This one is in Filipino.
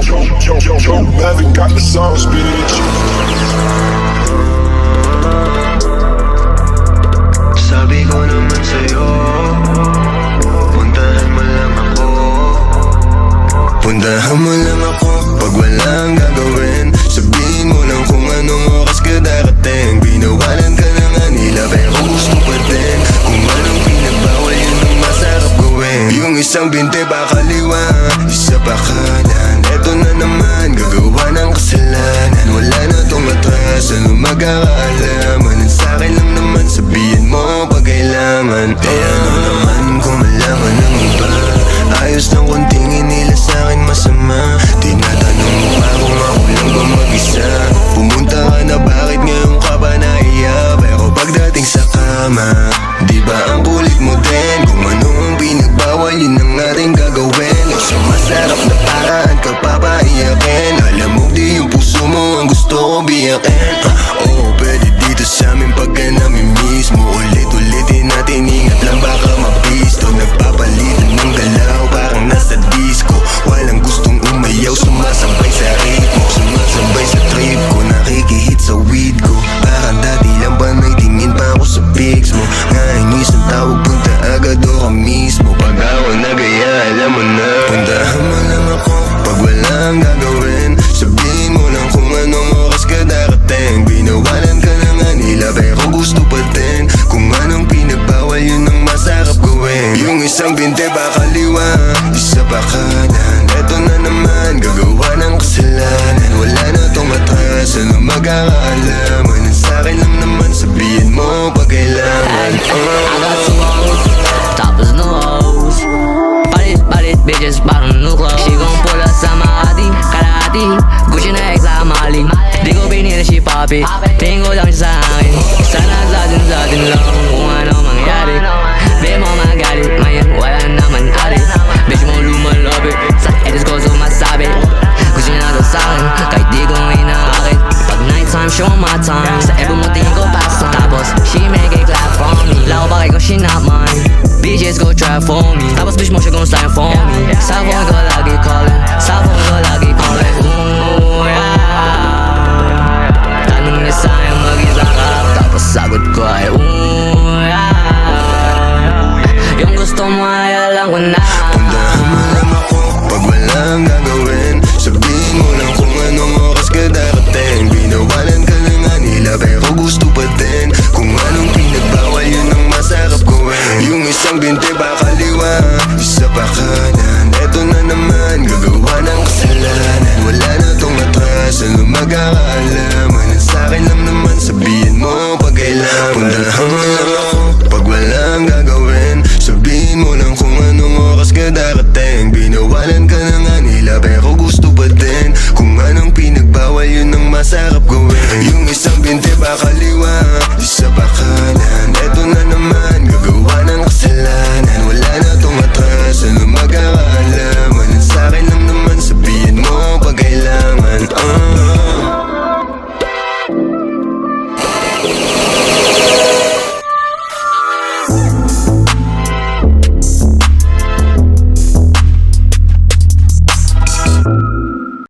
Yo, Melvin got the sauce, bitch. Sabi ko naman sa'yo, puntahan mo lang ako. Puntahan mo lang ako pag walang gagawin. Sabihin mo lang kung anong oras ka darating. Binawalan ka na nga nila pero gusto pa din. Kung anong pinagbawal yun ang masarap gawin. Yung isang binte pa kaliwa, isa pa kanan. Eto na naman, gagawa ng kasalanan. Wala na tong atras, ano magkakaalaman. Ang sa'kin lang naman, sabihin mo pag kailangan. Eh ano naman kung malaman ng iba. Ayos lang kung tingin nila sa'kin masama. Tinatanong mo pa kung ako lang ba mag-isa. Pumunta ka na, bakit ngayon ka ba nahiya? Pero pagdating sa kama, di ba ang kulit mo din? Kung ano ang pinagbawal, yun ang ating gagawin. O sa masarap na paraan ka papaiyakin. Alam mo di yung puso mo ang gusto ko biyakin. Oo, pwede dito sa amin pagka namimiss mo. Ulit-ulitin natin, ingat lang baka mabisto. Nagpapalitan ng galaw, parang nasa disco. Walang gustong umayaw, sumasabay sa ritmo. Sumasabay sa trip ko, nakikihit sa weed ko. Parang dati lang ba naitingin pa ako sa pics mo. Ngayon isang tawag, punta agad o ka mismo. Pag ako nagaya, alam mo na. Puntahan mo lang ako pag walang gagawin. Sabihin mo lang kung anong oras ka darating. Binawalan ka na nga nila pero gusto pa din. Kung anong pinagbawal yun ang masarap gawin. Yung isang binte pa kaliwa, isa pa kanan. Eto na naman, gagawa ng kasalanan. Wala na tong atras, ano magkakaalaman. Ang sa'kin lang naman, sabihin mo pag kailangan. I got two hoes, topless no hoes. Palit bitches, parang new clothes. She gon' pull up sa Makati, kalahati. Gucci na X sa Mali. Di ko pinili si Papi, tingin ko lang siya sa akin. Sana sa atin lang kung ano mangyari. Di mo magalit, ngayon wala naman alit. Bitch mo lumalapit, sa edits ko sumasabi. Gusto niya na daw sa'kin, kahit di ko inaakit. Pag nighttime, show my time. Sa ebo mo tingin ko pastime. Tapos, she make it clap for me. Lao pa kay ko, she not mine. Bitches go try for me. Tapos bitch mo siya gon' sign for me. Sa phone ko lagi calling, sa phone ko lagi calling. Ooh, yeah. Tanong niya sa'yo mag-isa ka, tapos sagot ko ay ooh, yeah. Yung gusto mo ay alam ko na. Puntahan mo lang ako pag walang gagawin. Sabihin mo lang kung anong oras ka darating. Binawalan ka na nga nila pero gusto pa din. Kung anong pinagbawal yun ang masarap gawin. Yung isang binte pa kaliwa, isa pa kanan. Eto na naman, gagawa ng kasalanan. Wala na tong atras, ano magkakaalaman. Ang sa'kin lang naman, sabihin mo pag kailangan. Puntahan mo lang ako pag walang gagawin. Sabihin mo lang kung anong oras ka darating. Binawalan ka na nga nila pero gusto pa din. Kung anong pinagbawal yun ang masarap gawin. Yung isang binte pa kaliwa,